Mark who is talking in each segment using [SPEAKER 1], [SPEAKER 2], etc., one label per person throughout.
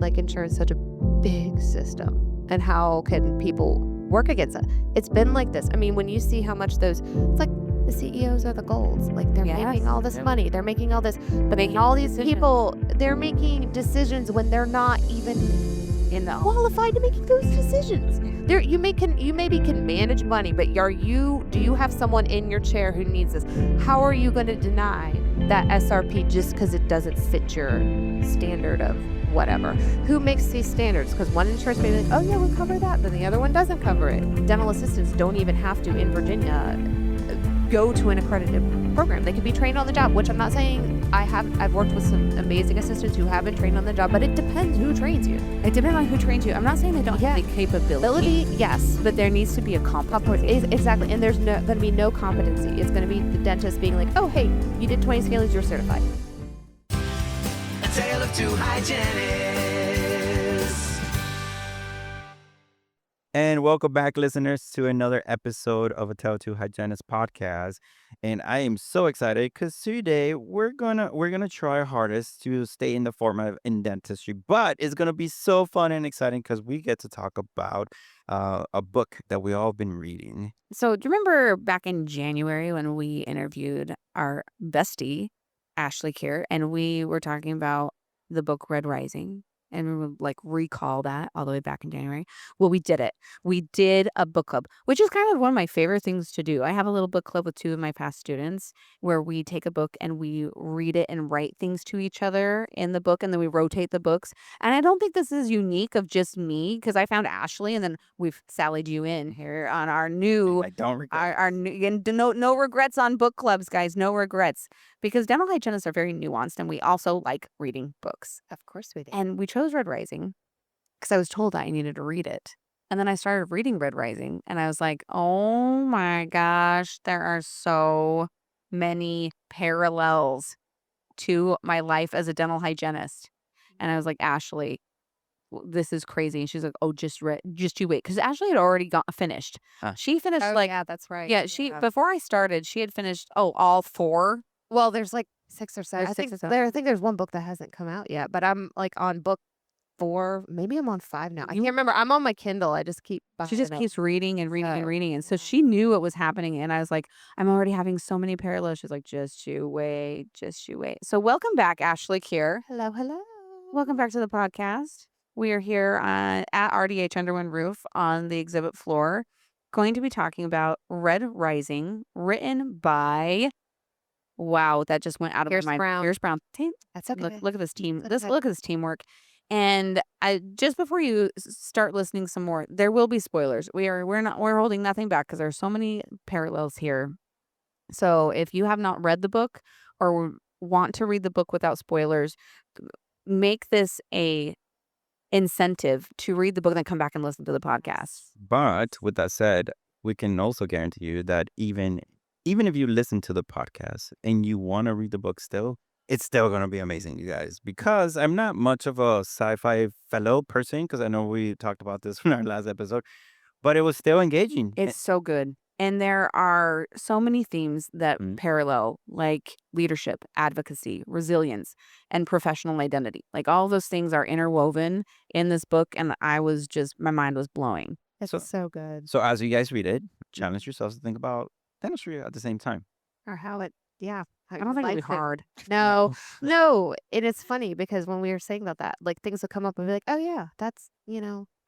[SPEAKER 1] like insurance is such a big system, and how can people work against it? It's been like this. I mean, when you see how much it's like the CEOs are the golds. Like they're making all this money, they're making all this, but making all these people, they're making decisions when they're not even qualified to make those decisions. You maybe can manage money, but do you have someone in your chair who needs this? How are you going to deny that SRP just because it doesn't fit your standard of whatever? Who makes these standards? Because one insurance may be like, oh yeah, we'll cover that, then the other one doesn't cover it. Dental assistants don't even have to, in Virginia, go to an accredited program. They can be trained on the job, which I'm not saying I've worked with some amazing assistants who have been trained on the job, but it depends who trains you.
[SPEAKER 2] It depends on who trains you. I'm not saying they don't have the capability.
[SPEAKER 1] Yes.
[SPEAKER 2] But there needs to be a competency.
[SPEAKER 1] Exactly. And there's going to be no competency. It's going to be the dentist being like, oh, hey, you did 20 scalings, you're certified.
[SPEAKER 3] A tale of two hygienists.
[SPEAKER 4] And welcome back, listeners, to another episode of A Tale of Two Hygienists podcast. And I am so excited because today we're gonna try our hardest to stay in the format in dentistry, but it's gonna be so fun and exciting because we get to talk about a book that we all been reading.
[SPEAKER 2] So do you remember back in January when we interviewed our bestie, Ashley Kear, and we were talking about the book Red Rising? And we would like recall that all the way back in January. Well, we did it. We did a book club, which is kind of one of my favorite things to do. I have a little book club with two of my past students where we take a book and we read it and write things to each other in the book, and then we rotate the books. And I don't think this is unique of just me, because I found Ashley and then we've sallied you in here on our new,
[SPEAKER 4] I don't regret.
[SPEAKER 2] No regrets on book clubs, guys. No regrets, because dental hygienists are very nuanced and we also like reading books.
[SPEAKER 1] Of course we do.
[SPEAKER 2] And we chose Red Rising because I was told I needed to read it. And then I started reading Red Rising and I was like, oh my gosh, there are so many parallels to my life as a dental hygienist. And I was like, Ashley, this is crazy. And she's like, oh, just you wait. Because Ashley had already finished.
[SPEAKER 4] Huh.
[SPEAKER 2] She finished
[SPEAKER 1] yeah, that's right.
[SPEAKER 2] Yeah, before I started, she had finished, all four.
[SPEAKER 1] Well, there's like 6 or 7.
[SPEAKER 2] There's
[SPEAKER 1] I think
[SPEAKER 2] 6 or 7.
[SPEAKER 1] I think there's one book that hasn't come out yet, but I'm like on book 4. Maybe I'm on 5 now. I can't remember. I'm on my Kindle. I just keep
[SPEAKER 2] She just keeps reading and reading and reading. And so
[SPEAKER 1] yeah.
[SPEAKER 2] she knew what was happening. And I was like, I'm already having so many parallels. She's like, just you wait. So welcome back, Ashley Kear.
[SPEAKER 1] Hello.
[SPEAKER 2] Welcome back to the podcast. We are here at RDH Under One Roof on the exhibit floor, going to be talking about Red Rising, written by... Wow, that just went out of my mind. Pierce Brown.
[SPEAKER 1] That's okay.
[SPEAKER 2] Look at this team. Look at this teamwork. And just before you start listening some more, there will be spoilers. We're holding nothing back because there's so many parallels here. So if you have not read the book or want to read the book without spoilers, make this a incentive to read the book and then come back and listen to the podcast.
[SPEAKER 4] But with that said, we can also guarantee you that even if you listen to the podcast and you want to read the book still, it's still going to be amazing, you guys, because I'm not much of a sci-fi fellow person, because I know we talked about this in our last episode, but it was still engaging.
[SPEAKER 2] It's so good. And there are so many themes that parallel, like leadership, advocacy, resilience, and professional identity. Like all those things are interwoven in this book. And my mind was blowing.
[SPEAKER 1] It's so good.
[SPEAKER 4] So as you guys read it, challenge yourselves to think about dentistry at the same time.
[SPEAKER 1] Or how it, yeah.
[SPEAKER 2] I don't think it'll be hard.
[SPEAKER 1] No. And it's funny because when we were saying about that, like things will come up and be like, oh yeah, that's,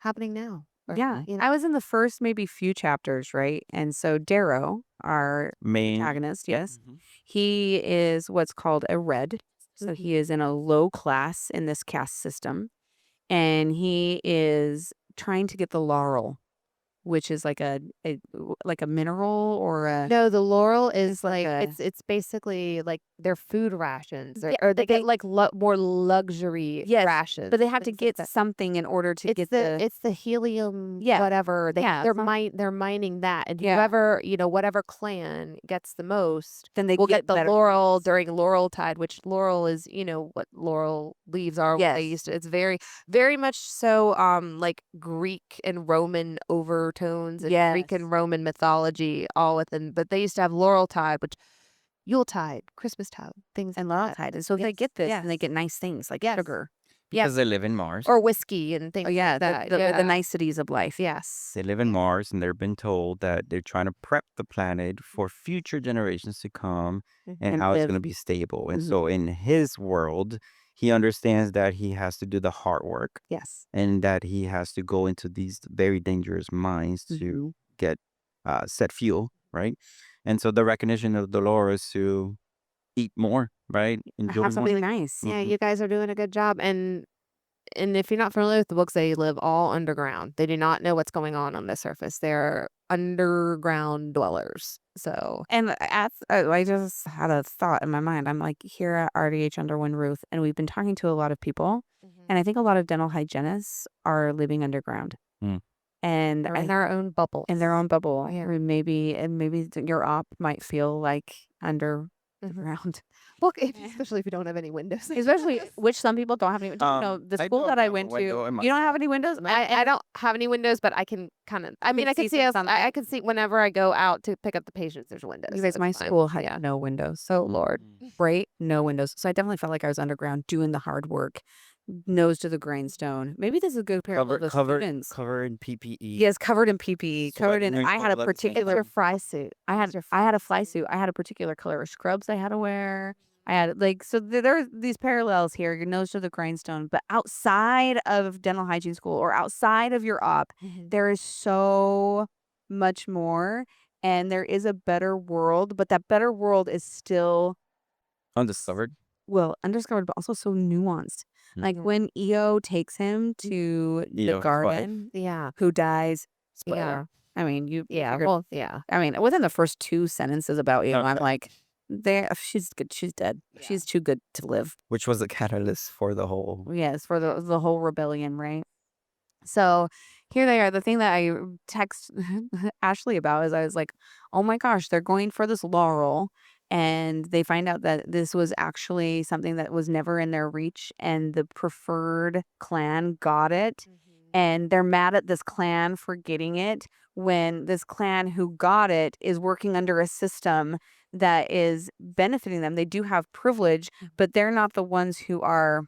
[SPEAKER 1] happening now. Or,
[SPEAKER 2] yeah. I was in the first maybe few chapters, right? And so Darrow, our
[SPEAKER 4] main
[SPEAKER 2] protagonist, yes, he is what's called a red. So he is in a low class in this caste system. And he is trying to get the laurel, which is like a mineral or a...
[SPEAKER 1] No, the laurel is like it's basically like their food rations, or they get like more luxury rations.
[SPEAKER 2] But they have to get something in order to get
[SPEAKER 1] it's the helium, whatever. They're mining that, and whoever whatever clan gets the most,
[SPEAKER 2] then they
[SPEAKER 1] will get the laurel during laurel tide, which laurel is what laurel leaves are.
[SPEAKER 2] Yes.
[SPEAKER 1] They used to. It's very, very much so like Greek and Roman overtones and Greek and Roman mythology all within, but they used to have laurel tide, which Yuletide, Christmas tide, things
[SPEAKER 2] and
[SPEAKER 1] like
[SPEAKER 2] laurel
[SPEAKER 1] that.
[SPEAKER 2] tide. And so they get this and they get nice things like sugar.
[SPEAKER 1] Yeah.
[SPEAKER 4] Because they live in Mars.
[SPEAKER 1] Or whiskey and things
[SPEAKER 2] Oh, yeah,
[SPEAKER 1] like that.
[SPEAKER 2] the niceties of life.
[SPEAKER 1] Yes.
[SPEAKER 4] They live in Mars, and they've been told that they're trying to prep the planet for future generations to come and
[SPEAKER 2] And
[SPEAKER 4] how it's
[SPEAKER 2] live.
[SPEAKER 4] going to be stable. And
[SPEAKER 2] Mhm.
[SPEAKER 4] so in his world, he understands that he has to do the hard work
[SPEAKER 1] Yes.
[SPEAKER 4] and that he has to go into these very dangerous mines to
[SPEAKER 2] Mhm.
[SPEAKER 4] get set fuel, right? And so the recognition of Dolores to eat more, right? Enjoy
[SPEAKER 2] Have
[SPEAKER 4] more.
[SPEAKER 2] something nice.
[SPEAKER 1] Yeah,
[SPEAKER 4] Mhm.
[SPEAKER 1] you guys are doing a good job. And if you're not familiar with the books, they live all underground. They do not know what's going on the surface. They're underground dwellers. So
[SPEAKER 2] And I just had a thought in my mind. I'm like, here at RDH Under One Roof, and we've been talking to a lot of people, and I think a lot of dental hygienists are living underground.
[SPEAKER 4] Mm.
[SPEAKER 2] And
[SPEAKER 1] they're in their own bubble.
[SPEAKER 2] in their own bubble.
[SPEAKER 1] Yeah.
[SPEAKER 2] Or maybe your op might feel like underground.
[SPEAKER 1] Well, especially if you don't have any windows.
[SPEAKER 2] Especially which some people don't have any. The
[SPEAKER 4] I
[SPEAKER 2] school
[SPEAKER 4] don't
[SPEAKER 2] that I
[SPEAKER 4] have a
[SPEAKER 2] went to,
[SPEAKER 4] window in my
[SPEAKER 2] you don't have any windows.
[SPEAKER 1] I don't have any windows, but I can kind of. I mean, I can see. I can see whenever I go out to pick up the patients. There's windows.
[SPEAKER 2] Because
[SPEAKER 1] so
[SPEAKER 2] my
[SPEAKER 1] it's fine.
[SPEAKER 2] school had no windows. So Lord, right? No windows. So I definitely felt like I was underground doing the hard work, nose to the grindstone. Maybe this is a good parallel to students.
[SPEAKER 4] Covered in PPE.
[SPEAKER 2] Yes, covered in PPE, covered in.
[SPEAKER 4] Sweating
[SPEAKER 2] I had a
[SPEAKER 4] all at the same
[SPEAKER 1] It's
[SPEAKER 2] particular.
[SPEAKER 1] your fry suit.
[SPEAKER 2] I had a fly suit. I had a particular color of scrubs I had to wear. I had there are these parallels here. Your nose to the grindstone, but outside of dental hygiene school or outside of your op, there is so much more, and there is a better world. But that better world is still
[SPEAKER 4] Undiscovered.
[SPEAKER 2] undiscovered, but also so nuanced. Like when EO takes him to the
[SPEAKER 4] EO's wife.
[SPEAKER 2] garden,
[SPEAKER 1] Yeah.
[SPEAKER 2] who dies.
[SPEAKER 1] Yeah.
[SPEAKER 2] Spoiler. I mean, you
[SPEAKER 1] Yeah.
[SPEAKER 2] figured-
[SPEAKER 1] Well, yeah.
[SPEAKER 2] I mean, within the first 2 sentences about you,
[SPEAKER 4] Okay.
[SPEAKER 2] I'm like, she's good. She's dead. She's too good to live.
[SPEAKER 4] Which was the catalyst for the whole.
[SPEAKER 2] Yes, for the whole rebellion, right? So here they are. The thing that I text Ashley about is I was like, oh my gosh, they're going for this laurel. And they find out that this was actually something that was never in their reach. And the preferred clan got it. And they're mad at this clan for getting it when this clan who got it is working under a system that is benefiting them. They do have privilege, but they're not the ones who are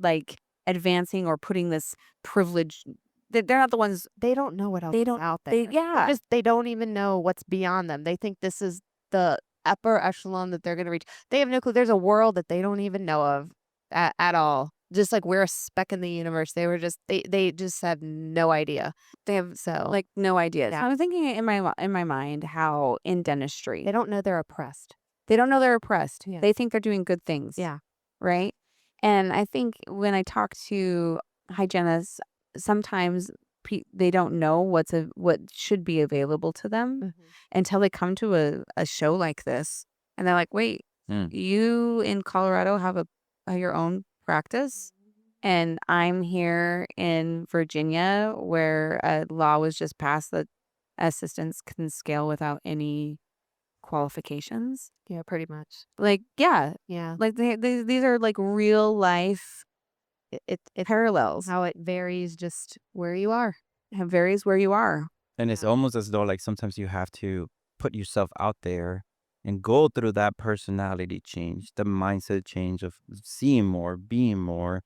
[SPEAKER 2] like advancing or putting this privilege. They're not the ones.
[SPEAKER 1] They don't know what else
[SPEAKER 2] They
[SPEAKER 1] is
[SPEAKER 2] don't.
[SPEAKER 1] out there.
[SPEAKER 2] Yeah.
[SPEAKER 1] They don't even know what's beyond them. They think this is the upper echelon that they're going to reach. They have no clue. There's a world that they don't even know of at all. Just like we're a speck in the universe. They just have no idea.
[SPEAKER 2] They have
[SPEAKER 1] So
[SPEAKER 2] no idea.
[SPEAKER 1] Yeah.
[SPEAKER 2] So I'm thinking in my mind how in dentistry
[SPEAKER 1] they don't know they're oppressed.
[SPEAKER 2] they don't know they're oppressed.
[SPEAKER 1] Yeah.
[SPEAKER 2] They think they're doing good things.
[SPEAKER 1] Yeah.
[SPEAKER 2] Right. And I think when I talk to hygienists, sometimes they don't know what should be available to them until they come to a show like this, and they're like, "Wait, you in Colorado have your own practice, and I'm here in Virginia where a law was just passed that assistants can scale without any qualifications."
[SPEAKER 1] Yeah, pretty much.
[SPEAKER 2] Like, yeah,
[SPEAKER 1] Yeah.
[SPEAKER 2] like these are like real life
[SPEAKER 1] It
[SPEAKER 2] parallels.
[SPEAKER 1] how it varies just where you are.
[SPEAKER 2] It varies where you are.
[SPEAKER 4] And it's
[SPEAKER 1] Yeah.
[SPEAKER 4] almost as though like sometimes you have to put yourself out there and go through that personality change, the mindset change of seeing more, being more,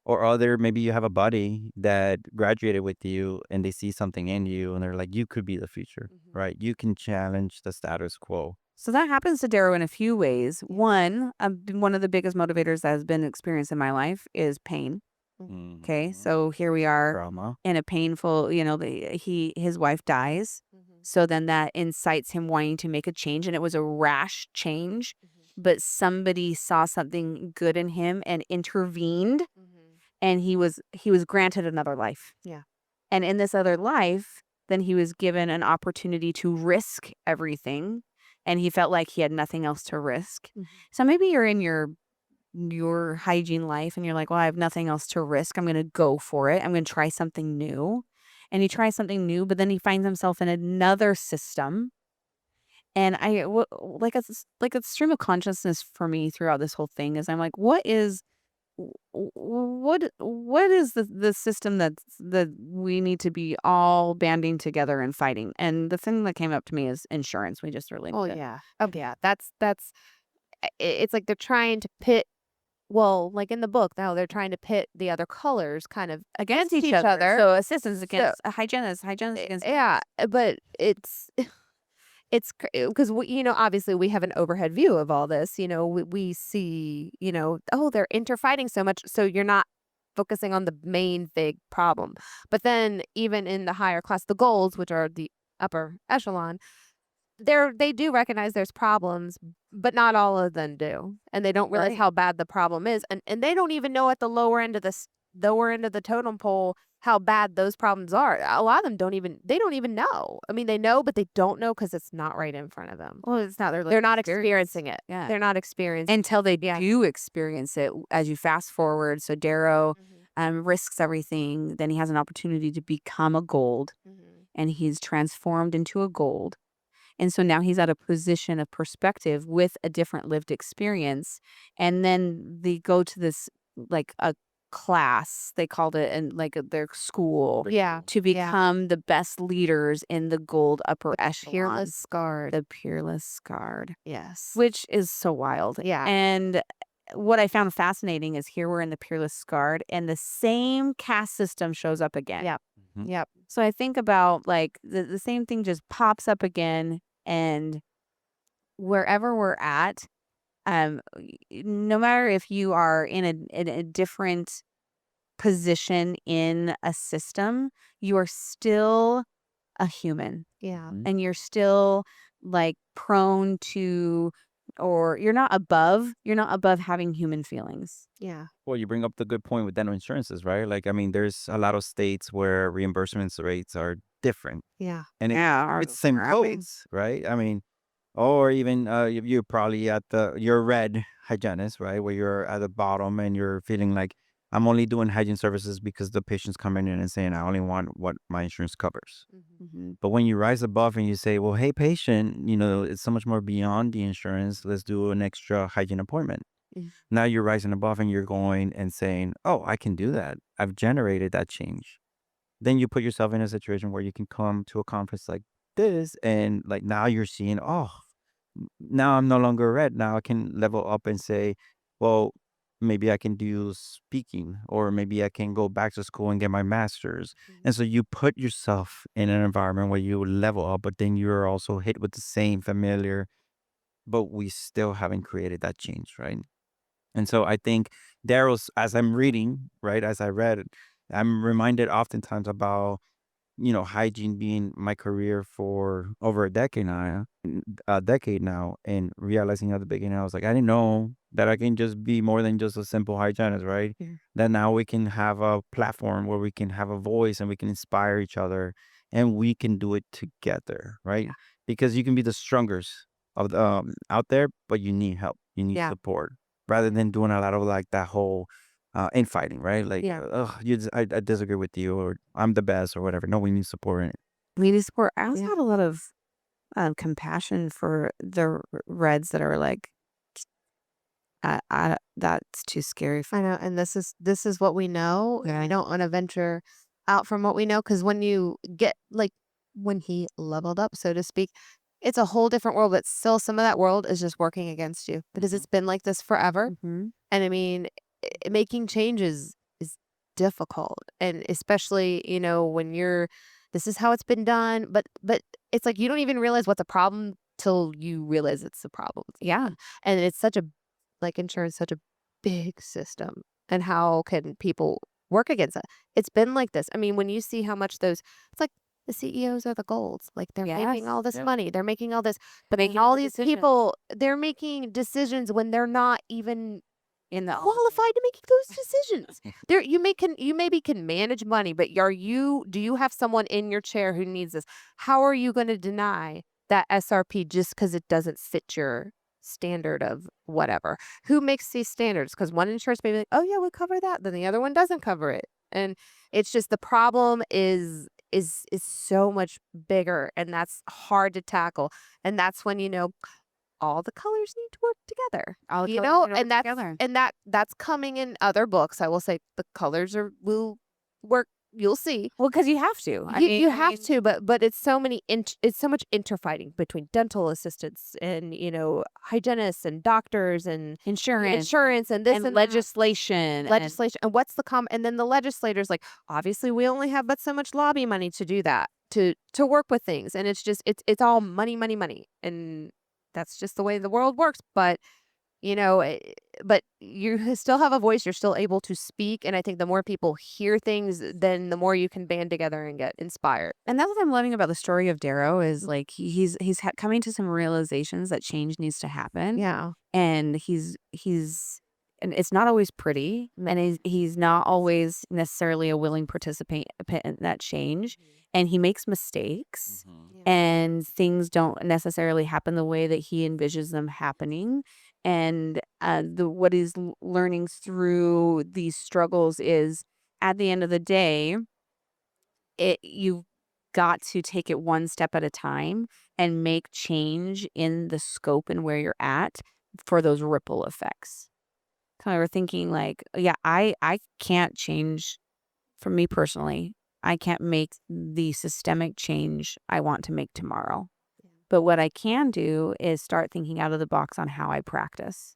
[SPEAKER 4] or other maybe you have a buddy that graduated with you and they see something in you and they're like, you could be the future, right? You can challenge the status quo.
[SPEAKER 2] So that happens to Darrow in a few ways. One of the biggest motivators that has been experienced in my life is pain. Okay, so here we are
[SPEAKER 4] Trauma.
[SPEAKER 2] in a painful, his wife dies. So then that incites him wanting to make a change, and it was a rash change, but somebody saw something good in him and intervened, and he was granted another life.
[SPEAKER 1] Yeah.
[SPEAKER 2] And in this other life, then he was given an opportunity to risk everything, and he felt like he had nothing else to risk. So maybe you're in your hygiene life and you're like, well, I have nothing else to risk. I'm going to go for it. I'm going to try something new. And he tries something new, but then he finds himself in another system. And like a stream of consciousness for me throughout this whole thing is I'm like, what is the system that we need to be all banding together and fighting? And the thing that came up to me is insurance. We just really
[SPEAKER 1] Oh
[SPEAKER 2] need it.
[SPEAKER 1] yeah. Oh yeah. That's it's like they're trying to pit well, like in the book, now they're trying to pit the other colors kind of
[SPEAKER 2] against each other. So assistants against hygienists against.
[SPEAKER 1] Yeah, but it's because obviously we have an overhead view of all this. We see, oh, they're interfighting so much, so you're not focusing on the main big problem. But then even in the higher class, the golds, which are the upper echelon, they do recognize there's problems, but not all of them do, and they don't realize how bad the problem is, and they don't even know at the lower end of the totem pole how bad those problems are. A lot of them don't even know. I mean, they know, but they don't know because it's not right in front of them.
[SPEAKER 2] Well, it's not
[SPEAKER 1] they're not experiencing it.
[SPEAKER 2] Yeah,
[SPEAKER 1] they're not experiencing
[SPEAKER 2] until they do experience it. As you fast forward, so Darrow risks everything. Then he has an opportunity to become a gold, and he's transformed into a gold. And so now he's at a position of perspective with a different lived experience. And then they go to this, like a class, they called it, and like their school, to become the best leaders in the gold upper echelon.
[SPEAKER 1] Peerless guard.
[SPEAKER 2] The peerless guard.
[SPEAKER 1] Yes.
[SPEAKER 2] Which is so wild.
[SPEAKER 1] Yeah.
[SPEAKER 2] And what I found fascinating is here we're in the peerless guard, and the same caste system shows up again.
[SPEAKER 1] Yep.
[SPEAKER 4] Mhm.
[SPEAKER 1] Yep.
[SPEAKER 2] So I think about like the same thing just pops up again, and wherever we're at, no matter if you are in a different position in a system, you are still a human,
[SPEAKER 1] Yeah.
[SPEAKER 2] and you're still like prone to, or you're not above having human feelings.
[SPEAKER 1] Yeah.
[SPEAKER 4] Well, you bring up the good point with dental insurances, right? Like, I mean, there's a lot of states where reimbursement rates are different.
[SPEAKER 1] Yeah.
[SPEAKER 4] And it's same codes, right? I mean, or even you're probably at your red hygienist, right? Where you're at the bottom and you're feeling like I'm only doing hygiene services because the patient's coming in and saying I only want what my insurance covers. But when you rise above and you say, well, hey, patient, it's so much more beyond the insurance. Let's do an extra hygiene appointment. Now you're rising above and you're going and saying, oh, I can do that. I've generated that change. Then you put yourself in a situation where you can come to a conference like this and like now you're seeing, oh, now I'm no longer red. Now I can level up and say, well, maybe I can do speaking, or maybe I can go back to school and get my master's. And so you put yourself in an environment where you level up, but then you're also hit with the same familiar, but we still haven't created that change, right? And so I think Darrow's, as I'm reading, right, as I read it, I'm reminded oftentimes about, hygiene being my career for over a decade now, and realizing at the beginning, I was like, I didn't know that I can just be more than just a simple hygienist, right? That now we can have a platform where we can have a voice and we can inspire each other and we can do it together, right? Because you can be the strongest of the, out there, but you need help, you need support, rather than doing a lot of like that whole infighting, right? Like, I disagree with you, or I'm the best, or whatever. No, we need support in it.
[SPEAKER 2] We need support. I also have a lot of compassion for the reds that are like, that's too scary.
[SPEAKER 1] I know, and this is what we know. And I don't want to venture out from what we know, because when you get when he leveled up, so to speak, it's a whole different world. But still, some of that world is just working against you because it's been like this forever. And I mean, making changes is difficult, and especially when this is how it's been done. But it's like you don't even realize what's a problem till you realize it's a problem.
[SPEAKER 2] Yeah,
[SPEAKER 1] and it's such a insurance, such a big system, and how can people work against it? It's been like this. I mean, when you see how much it's like the CEOs are the golds. Like they're making all this money, they're making all this, but all these people, they're making decisions when they're not even qualified to make those decisions. You maybe can manage money, but do you have someone in your chair who needs this? How are you going to deny that SRP just because it doesn't fit your standard of whatever? Who makes these standards? Because one insurance may be like, oh yeah, we cover that, then the other one doesn't cover it, and it's just the problem is so much bigger, and that's hard to tackle. And that's when all the colors need to work together. And that's coming in other books. I will say the colors will work you'll see.
[SPEAKER 2] Well, because you have to.
[SPEAKER 1] You have to, but it's so many it's so much interfighting between dental assistants and hygienists and doctors and
[SPEAKER 2] insurance
[SPEAKER 1] and this
[SPEAKER 2] and
[SPEAKER 1] and
[SPEAKER 2] legislation.
[SPEAKER 1] and what's the and then the legislators, like, obviously we only have but so much lobby money to do that, to work with things, and it's just it's all money, and that's just the way the world works. But but you still have a voice. You're still able to speak. And I think the more people hear things, then the more you can band together and get inspired.
[SPEAKER 2] And that's what I'm loving about the story of Darrow is like he's coming to some realizations that change needs to happen.
[SPEAKER 1] Yeah.
[SPEAKER 2] And he's and it's not always pretty, and he's not always necessarily a willing participant in that change, and he makes mistakes, and things don't necessarily happen the way that he envisions them happening. And what he's learning through these struggles is, at the end of the day, you've got to take it one step at a time and make change in the scope and where you're at for those ripple effects. Kind of we're thinking like, yeah, I can't change, for me personally, I can't make the systemic change I want to make tomorrow. But what I can do is start thinking out of the box on how I practice.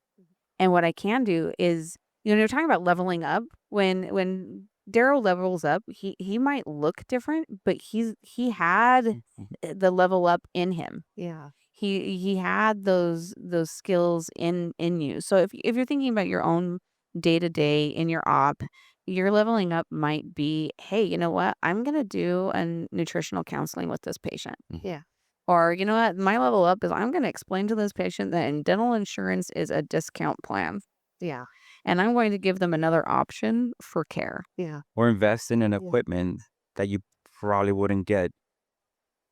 [SPEAKER 2] And what I can do is, you're talking about leveling up. When Darrow levels up, he might look different, but he had the level up in him.
[SPEAKER 1] Yeah.
[SPEAKER 2] He had those skills in you. So if you're thinking about your own day-to-day in your op, your leveling up might be, hey, you know what? I'm going to do a nutritional counseling with this patient.
[SPEAKER 1] Yeah.
[SPEAKER 2] Or, you know what? My level up is I'm going to explain to this patient that dental insurance is a discount plan.
[SPEAKER 1] Yeah.
[SPEAKER 2] And I'm going to give them another option for care.
[SPEAKER 1] Yeah.
[SPEAKER 4] Or invest in an equipment that you probably wouldn't get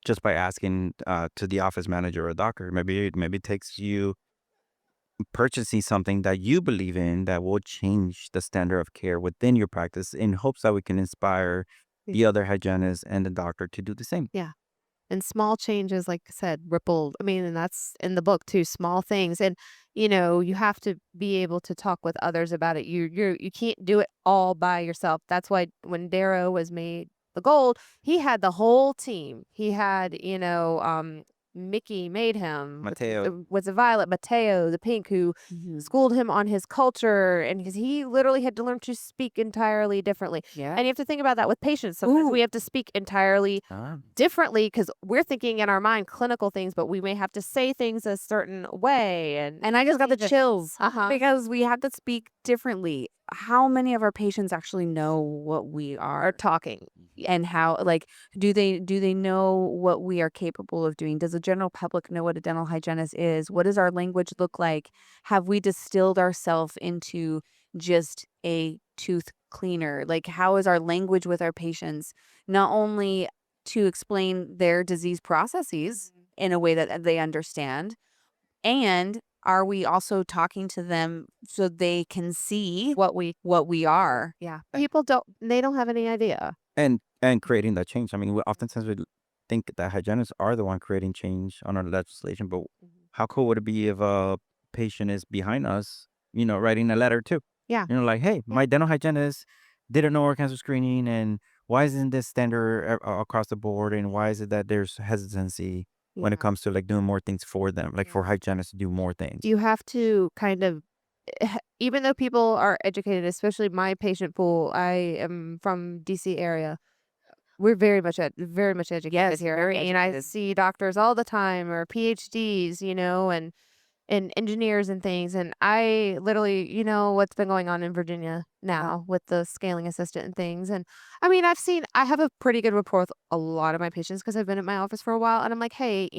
[SPEAKER 4] just by asking to the office manager or doctor. Maybe it takes you purchasing something that you believe in that will change the standard of care within your practice, in hopes that we can inspire the other hygienists and the doctor to do the same.
[SPEAKER 1] Yeah. And small changes, like I said, rippled. I mean, and that's in the book too, small things. And, you have to be able to talk with others about it. You can't do it all by yourself. That's why when Darrow was made the gold, he had the whole team. He had, Mickey made him.
[SPEAKER 4] Mateo.
[SPEAKER 1] Was a Violet, Mateo, the pink, who schooled him on his culture, and because he literally had to learn to speak entirely differently.
[SPEAKER 2] Yeah.
[SPEAKER 1] And you have to think about that with patients. Sometimes we have to speak entirely differently because we're thinking in our mind clinical things, but we may have to say things a certain way. And
[SPEAKER 2] I just got the chills
[SPEAKER 1] because
[SPEAKER 2] we have to speak differently. How many of our patients actually know what we are
[SPEAKER 1] talking,
[SPEAKER 2] and how, like, do they know what we are capable of doing? Does the general public know what a dental hygienist is? What does our language look like? Have we distilled ourselves into just a tooth cleaner? Like, how is our language with our patients, not only to explain their disease processes in a way that they understand, and are we also talking to them so they can see what we are?
[SPEAKER 1] Yeah. People don't have any idea.
[SPEAKER 4] And creating that change. I mean, oftentimes we think that hygienists are the one creating change on our legislation, but how cool would it be if a patient is behind us, writing a letter too?
[SPEAKER 1] Yeah.
[SPEAKER 4] Like, hey, my dental hygienist didn't know oral cancer screening, and why isn't this standard across the board, and why is it that there's hesitancy when it comes to like doing more things for them, like for hygienists to do more things?
[SPEAKER 1] You have to kind of, even though people are educated, especially my patient pool, I am from DC area. We're very much educated here. And I see doctors all the time, or PhDs, and engineers and things. And I literally, what's been going on in Virginia now with the scaling assistant and things. And I mean, I have a pretty good rapport with a lot of my patients because I've been at my office for a while. And I'm like, hey,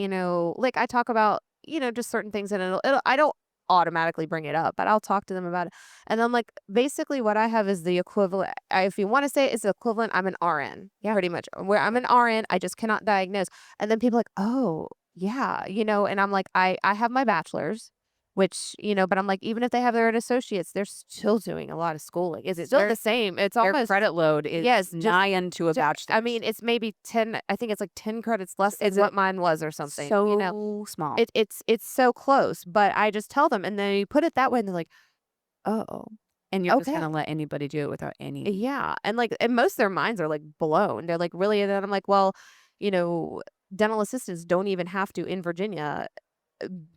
[SPEAKER 1] like I talk about, just certain things, and I don't automatically bring it up, but I'll talk to them about it. And I'm like, basically what I have is the equivalent. If you want to say it's the equivalent, I'm an RN. Yeah, pretty much. Where I'm an RN, I just cannot diagnose. And then people are like, oh, yeah, and I'm like, I have my bachelor's, which, but I'm like, even if they have their associates, they're still doing a lot of schooling. Is it still the same? It's
[SPEAKER 2] their
[SPEAKER 1] almost
[SPEAKER 2] credit load is nigh into a bachelor's.
[SPEAKER 1] I mean, it's maybe 10, I think it's like 10 credits less than what mine was or something.
[SPEAKER 2] So small.
[SPEAKER 1] It's so close, but I just tell them, and then you put it that way, and they're like, oh.
[SPEAKER 2] And you're just
[SPEAKER 1] Okay.
[SPEAKER 2] gonna let anybody do it without any.
[SPEAKER 1] Yeah. And like, and most of their minds are like blown. They're like, really? And then I'm like, well, you know, dental assistants don't even have to in Virginia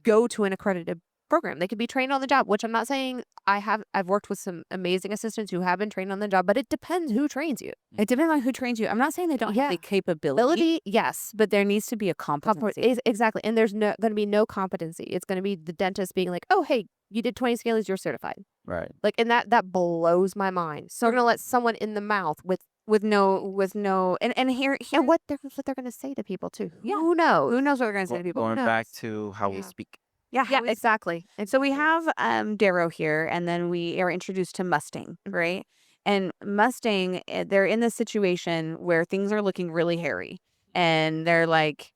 [SPEAKER 1] go to an accredited program. They could be trained on the job, which I'm not saying I've worked with some amazing assistants who have been trained on the job, but it depends who trains you.
[SPEAKER 2] It depends on who trains you. I'm not saying they don't have the capability,
[SPEAKER 1] Ability, yes.
[SPEAKER 2] but there needs to be a competency.
[SPEAKER 1] Exactly. And there's no going to be no competency. It's going to be the dentist being like, oh, hey, you did 20 scalers, you're certified.
[SPEAKER 4] Right.
[SPEAKER 1] Like, and that blows my mind. So we're going to let someone in the mouth with
[SPEAKER 2] no and here
[SPEAKER 1] and what they're going to say to people too.
[SPEAKER 2] Yeah.
[SPEAKER 1] Who knows?
[SPEAKER 2] Who knows what we're gonna say to people?
[SPEAKER 4] Going back to how we
[SPEAKER 1] Yeah.
[SPEAKER 4] speak.
[SPEAKER 2] Yeah,
[SPEAKER 1] Yeah, exactly.
[SPEAKER 2] And so we have Darrow here, and then we are introduced to Mustang, right? And Mustang, they're in this situation where things are looking really hairy, and they're like,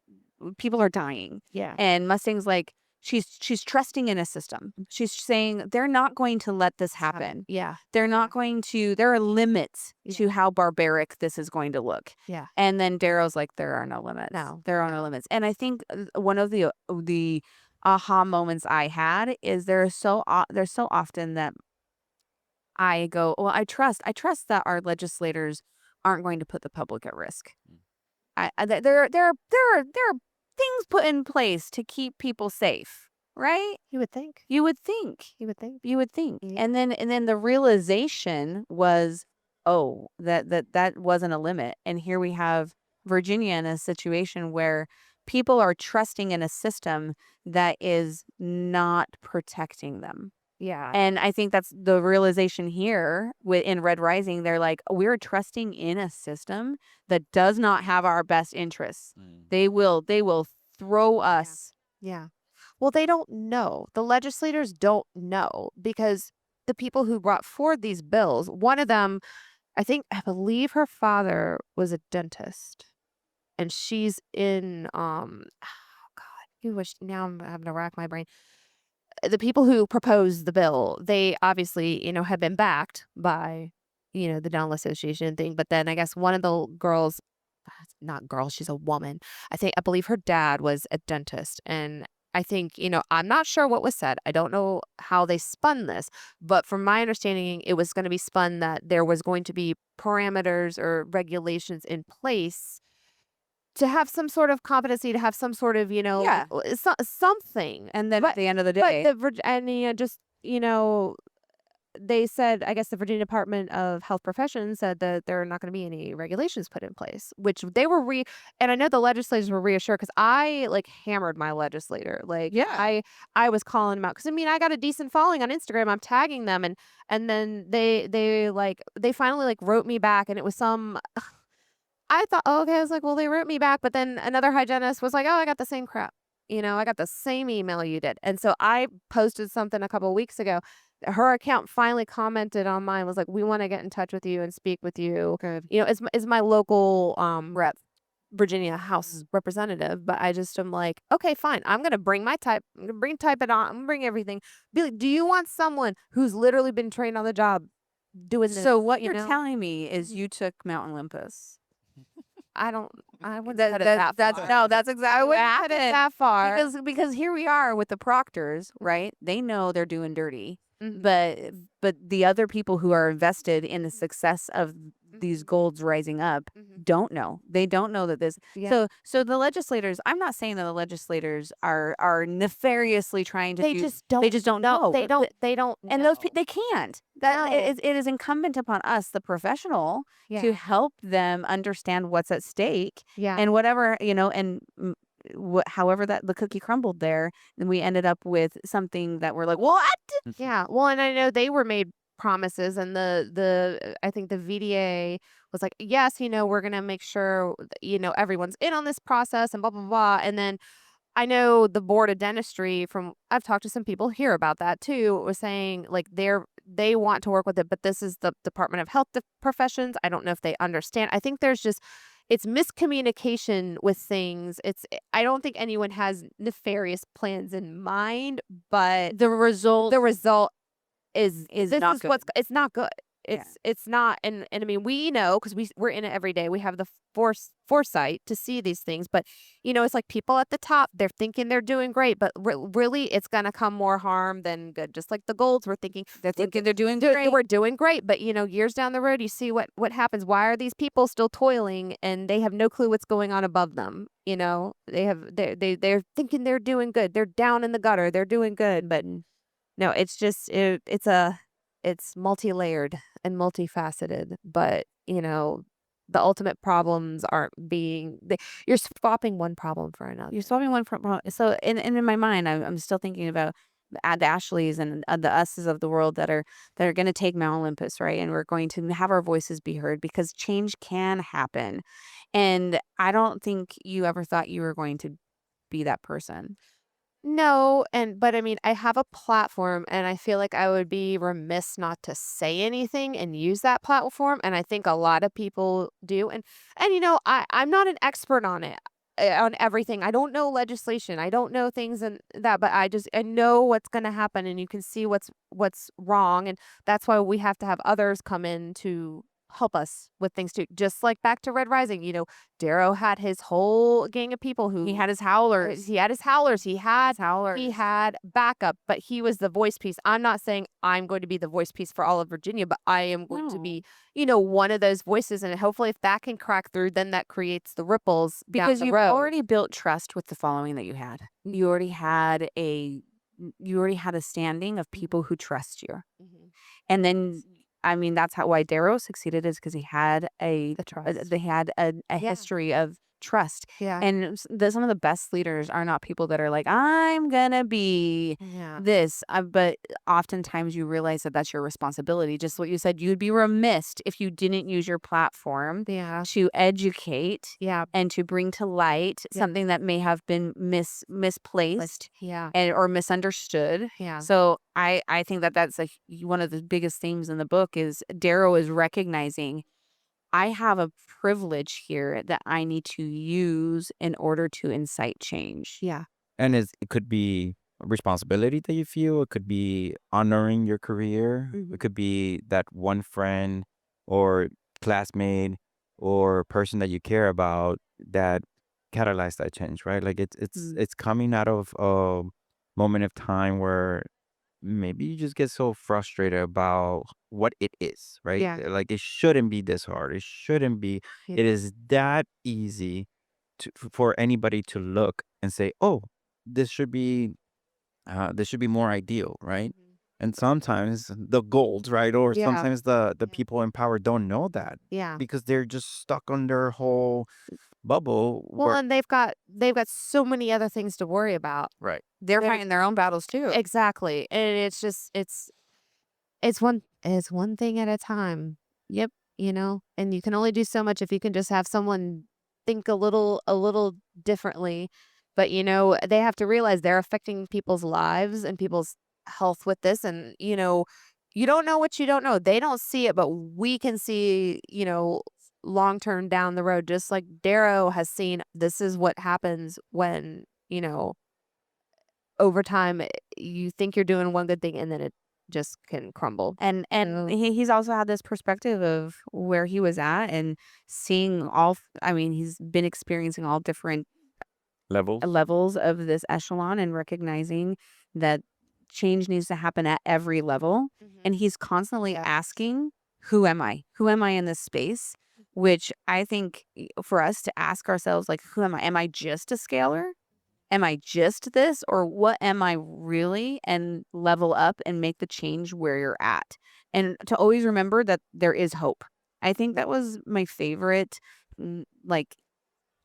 [SPEAKER 2] people are dying,
[SPEAKER 1] Yeah.
[SPEAKER 2] and Mustang's like, she's trusting in a system. She's saying they're not going to let this happen.
[SPEAKER 1] Yeah.
[SPEAKER 2] They're not going to. There are limits
[SPEAKER 1] Yeah.
[SPEAKER 2] to how barbaric this is going to look.
[SPEAKER 1] Yeah.
[SPEAKER 2] And then Darrow's like, there are no limits.
[SPEAKER 1] No.
[SPEAKER 2] There are no limits. And I think one of the aha moments I had is there's so often that I go, well, I trust that our legislators aren't going to put the public at risk. There are things put in place to keep people safe, right?
[SPEAKER 1] You would think.
[SPEAKER 2] You would think.
[SPEAKER 1] Yeah.
[SPEAKER 2] And then the realization was, oh, that wasn't a limit. And here we have Virginia in a situation where people are trusting in a system that is not protecting them.
[SPEAKER 1] Yeah.
[SPEAKER 2] And I think that's the realization here in Red Rising. They're like, we're trusting in a system that does not have our best interests. They will throw us.
[SPEAKER 1] Yeah. Well, they don't know. The legislators don't know because the people who brought forward these bills, one of them, I believe her father was a dentist. And she's in oh God, now I'm having to rack my brain. The people who proposed the bill, they obviously, have been backed by, the dental association thing. But then I guess one of the girls, not girl, she's a woman. I believe her dad was a dentist. And I think, I'm not sure what was said. I don't know how they spun this, but from my understanding, it was going to be spun that there was going to be parameters or regulations in place to have some sort of competency, to have some sort of, something.
[SPEAKER 2] And then at the end of the day,
[SPEAKER 1] but Virginia they said, I guess the Virginia Department of Health Professions said that there are not going to be any regulations put in place, which they were and I know the legislators were reassured because I hammered my legislator. I was calling them out because I got a decent following on Instagram. I'm tagging them and then they finally wrote me back, and it was some. I thought, oh, okay. I was like, well, they wrote me back, but then another hygienist was like, oh, I got the same crap. I got the same email you did. And so I posted something a couple of weeks ago. Her account finally commented on mine, was like, we want to get in touch with you and speak with you.
[SPEAKER 2] Good.
[SPEAKER 1] Is my local rep, Virginia House representative. But I just am like, okay, fine. I'm going to bring my type. I'm going to type it on. I'm going to bring everything. Be like, do you want someone who's literally been trained on the job doing this?
[SPEAKER 2] So what you're telling me is you took Mount Olympus.
[SPEAKER 1] I wouldn't put it that far.
[SPEAKER 2] No, that's exactly what happened.
[SPEAKER 1] Put it that far.
[SPEAKER 2] Because here we are with the proctors, right? They know they're doing dirty.
[SPEAKER 1] Mm-hmm.
[SPEAKER 2] But the other people who are invested in the success of these golds rising up don't know. They don't know that this.
[SPEAKER 1] Yeah.
[SPEAKER 2] So the legislators. I'm not saying that the legislators are nefariously trying to.
[SPEAKER 1] They just don't.
[SPEAKER 2] They just don't know.
[SPEAKER 1] They don't.
[SPEAKER 2] And
[SPEAKER 1] know.
[SPEAKER 2] they can't.
[SPEAKER 1] No.
[SPEAKER 2] It is incumbent upon us, the professional, to help them understand what's at stake.
[SPEAKER 1] Yeah.
[SPEAKER 2] And whatever and. However that the cookie crumbled there, and we ended up with something that we're like, what?
[SPEAKER 1] Yeah. Well, and I know they were made promises, and the I think the VDA was like, yes, we're gonna make sure everyone's in on this process and blah blah blah. And then I know the board of dentistry, I've talked to some people here about that too, was saying they want to work with it, but this is the Department of Health Professions. I don't know if they understand. I think it's miscommunication with things. I don't think anyone has nefarious plans in mind, but
[SPEAKER 2] The result
[SPEAKER 1] is
[SPEAKER 2] not good.
[SPEAKER 1] It's not good. it's not, and I mean, we know because we're in it every day. We have the foresight to see these things, but it's like people at the top, they're thinking they're doing great, but really, it's gonna come more harm than good. Just like the golds, we're thinking
[SPEAKER 2] They're thinking they're doing great.
[SPEAKER 1] we're doing great, but years down the road, you see what happens. Why are these people still toiling and they have no clue what's going on above them? They're thinking they're doing good. They're down in the gutter. They're doing good, but no, it's just it's multi-layered and multifaceted, but the ultimate problems aren't you're swapping one problem for another.
[SPEAKER 2] You're solving one problem. So, in my mind, I'm still thinking about the Ashleys and the us's of the world that are going to take Mount Olympus, right? And we're going to have our voices be heard because change can happen. And I don't think you ever thought you were going to be that person.
[SPEAKER 1] No, but I mean, I have a platform and I feel like I would be remiss not to say anything and use that platform. And I think a lot of people do. And I'm not an expert on it, on everything. I don't know legislation. I don't know things and that, but I know what's going to happen and you can see what's wrong. And that's why we have to have others come in to help us with things too. Just like back to Red Rising, Darrow had his whole gang of people who
[SPEAKER 2] He had his howlers.
[SPEAKER 1] he had his howlers. He had
[SPEAKER 2] howlers.
[SPEAKER 1] he had backup, but he was the voice piece. I'm not saying I'm going to be the voice piece for all of Virginia, but I am going to be, one of those voices. And hopefully if that can crack through, then that creates the ripples
[SPEAKER 2] Because
[SPEAKER 1] down the
[SPEAKER 2] you've
[SPEAKER 1] road.
[SPEAKER 2] already built trust with the following that you had. You already had a standing of people who trust you. And then I mean, that's why Darrow succeeded, is because he had
[SPEAKER 1] The trust.
[SPEAKER 2] they had a
[SPEAKER 1] Yeah.
[SPEAKER 2] history of trust.
[SPEAKER 1] Yeah.
[SPEAKER 2] And some of the best leaders are not people that are like, I'm gonna be
[SPEAKER 1] Yeah.
[SPEAKER 2] this, but oftentimes you realize that that's your responsibility. Just what you said, you'd be remiss if you didn't use your platform
[SPEAKER 1] Yeah.
[SPEAKER 2] to educate
[SPEAKER 1] Yeah.
[SPEAKER 2] and to bring to light something that may have been misplaced
[SPEAKER 1] Yeah.
[SPEAKER 2] or misunderstood.
[SPEAKER 1] Yeah.
[SPEAKER 2] So I think that that's one of the biggest themes in the book is Darrow is recognizing I have a privilege here that I need to use in order to incite change.
[SPEAKER 1] Yeah.
[SPEAKER 4] And it could be a responsibility that you feel. It could be honoring your career. It could be that one friend or classmate or person that you care about that catalyzed that change, right? Like it's coming out of a moment of time where maybe you just get so frustrated about what it is, right?
[SPEAKER 1] Yeah.
[SPEAKER 4] Like it shouldn't be this hard. It shouldn't be.
[SPEAKER 1] Yeah.
[SPEAKER 4] It is that easy for anybody to look and say, "Oh, this should be more ideal," right? And sometimes the gold, right, or
[SPEAKER 1] Yeah.
[SPEAKER 4] sometimes the people in power don't know that
[SPEAKER 1] Yeah.
[SPEAKER 4] because they're just stuck on their whole bubble.
[SPEAKER 1] Well, and they've got so many other things to worry about.
[SPEAKER 4] Right.
[SPEAKER 2] They're fighting their own battles too.
[SPEAKER 1] Exactly. And it's just it's one thing at a time.
[SPEAKER 2] Yep.
[SPEAKER 1] And you can only do so much if you can just have someone think a little differently. But they have to realize they're affecting people's lives and people's health with this. And you don't know what you don't know. They don't see it, but we can see, long term down the road, just like Darrow has seen. This is what happens when, over time you think you're doing one good thing and then it just can crumble.
[SPEAKER 2] And he's also had this perspective of where he was at and seeing he's been experiencing all different levels of this echelon and recognizing that change needs to happen at every level. And he's constantly asking, who am I? Who am I in this space? Which I think for us to ask ourselves, like, who am I? Am I just a scaler? Am I just this? Or what am I really? And level up and make the change where you're at. And to always remember that there is hope. I think that was my favorite,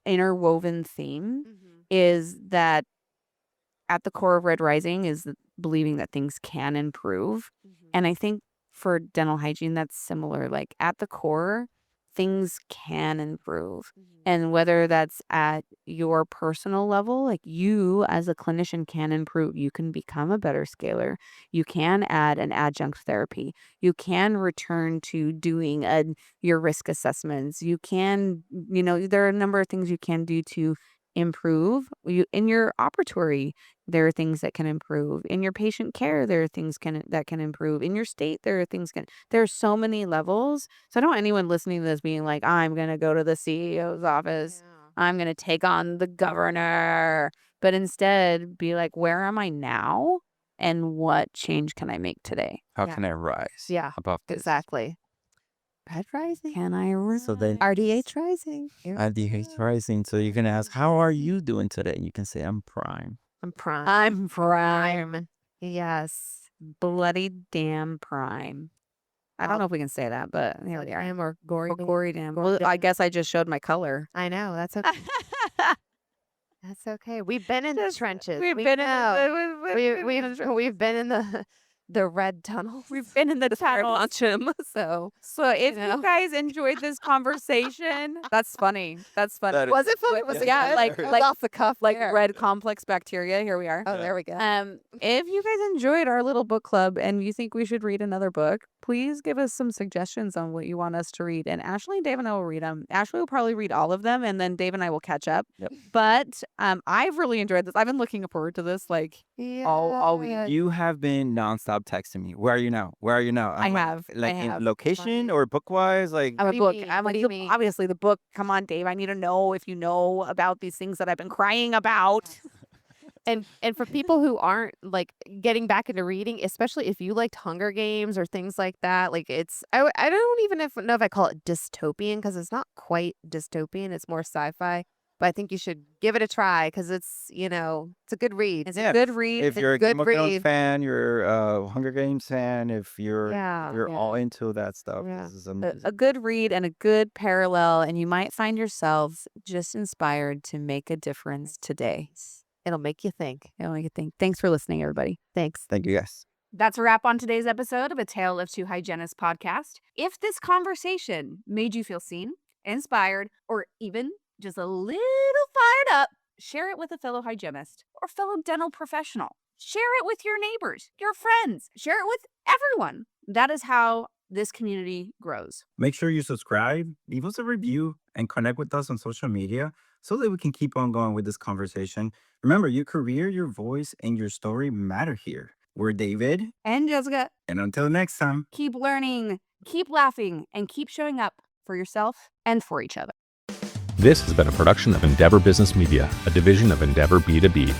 [SPEAKER 2] interwoven theme is that at the core of Red Rising is believing that things can improve. And I think for dental hygiene, that's similar. Like at the core, things can improve. And whether that's at your personal level, like you as a clinician can improve. You can become a better scaler. You can add an adjunct therapy. You can return to doing your risk assessments. You can, there are a number of things you can do to improve in your operatory. there are things that can improve. In your patient care, there are things that can improve. In your state, there are things there are so many levels. So I don't want anyone listening to this being like, I'm going to go to the CEO's office. I'm going to take on the governor. But instead, be like, where am I now? And what change can I make today?
[SPEAKER 4] How
[SPEAKER 1] Yeah.
[SPEAKER 4] can I rise?
[SPEAKER 1] Yeah,
[SPEAKER 4] Above this?
[SPEAKER 1] exactly. Red rising.
[SPEAKER 2] Can I rise?
[SPEAKER 4] So then
[SPEAKER 1] RDH rising.
[SPEAKER 4] RDH rising. So you can ask, how are you doing today? You can say, I'm prime.
[SPEAKER 1] I'm prime.
[SPEAKER 2] I'm prime.
[SPEAKER 1] Yes.
[SPEAKER 2] Bloody damn prime. I don't know if we can say that, but here we are.
[SPEAKER 1] Prime or gory.
[SPEAKER 2] Or gory damn. Well, I guess I just showed my color.
[SPEAKER 1] I know. That's okay. That's okay. We've been in the trenches.
[SPEAKER 2] We've
[SPEAKER 1] We
[SPEAKER 2] been
[SPEAKER 1] know.
[SPEAKER 2] in
[SPEAKER 1] We've been in the red tunnel.
[SPEAKER 2] We've been in the tunnel.
[SPEAKER 1] So
[SPEAKER 2] if
[SPEAKER 1] you know.
[SPEAKER 2] you guys enjoyed this conversation, that's funny. That's funny.
[SPEAKER 4] That is-
[SPEAKER 1] was it fun? Was it
[SPEAKER 2] Yeah,
[SPEAKER 1] good?
[SPEAKER 2] like
[SPEAKER 1] off the cuff,
[SPEAKER 2] like
[SPEAKER 1] there.
[SPEAKER 2] red complex bacteria. Here we are.
[SPEAKER 1] Oh, there we go.
[SPEAKER 2] If you guys enjoyed our little book club and you think we should read another book, please give us some suggestions on what you want us to read. And Ashley and Dave and I will read them. Ashley will probably read all of them, and then Dave and I will catch up.
[SPEAKER 4] Yep.
[SPEAKER 2] But I've really enjoyed this. I've been looking forward to this all week.
[SPEAKER 4] You have been nonstop texting me. Where are you now? Where are you now?
[SPEAKER 2] I have.
[SPEAKER 4] Like
[SPEAKER 2] I
[SPEAKER 4] in
[SPEAKER 2] have.
[SPEAKER 4] location or book wise? Like
[SPEAKER 2] I'm a
[SPEAKER 1] What do you
[SPEAKER 2] book.
[SPEAKER 1] mean?
[SPEAKER 2] I'm
[SPEAKER 1] What
[SPEAKER 2] like,
[SPEAKER 1] do you mean?
[SPEAKER 2] obviously the book. Come on, Dave. I need to know if you know about these things that I've been crying about.
[SPEAKER 1] And for people who aren't like getting back into reading, especially if you liked Hunger Games or things like that, like I don't even know if I call it dystopian because it's not quite dystopian. It's more sci-fi. But I think you should give it a try because it's a good read.
[SPEAKER 2] It's a good read.
[SPEAKER 4] if you're a
[SPEAKER 1] good
[SPEAKER 4] Game of Thrones
[SPEAKER 1] read.
[SPEAKER 4] fan, you're a Hunger Games fan, if you're
[SPEAKER 1] Yeah.
[SPEAKER 4] all into that stuff,
[SPEAKER 1] Yeah.
[SPEAKER 4] this is amazing.
[SPEAKER 2] A good read and a good parallel, and you might find yourselves just inspired to make a difference today.
[SPEAKER 1] It'll make you think.
[SPEAKER 2] It'll make you think. Thanks for listening, everybody.
[SPEAKER 1] Thanks.
[SPEAKER 4] Thank you guys.
[SPEAKER 2] That's a wrap on today's episode of A Tale of Two Hygienists podcast. If this conversation made you feel seen, inspired, or even just a little fired up, share it with a fellow hygienist or fellow dental professional. Share it with your neighbors, your friends. Share it with everyone. That is how this community grows.
[SPEAKER 5] Make sure you subscribe, leave us a review, and connect with us on social media so that we can keep on going with this conversation. Remember, your career, your voice, and your story matter here. We're David,
[SPEAKER 2] And Jessica,
[SPEAKER 5] and until next time.
[SPEAKER 2] keep learning, keep laughing, and keep showing up for yourself and for each other.
[SPEAKER 6] This has been a production of Endeavor Business Media, a division of Endeavor B2B.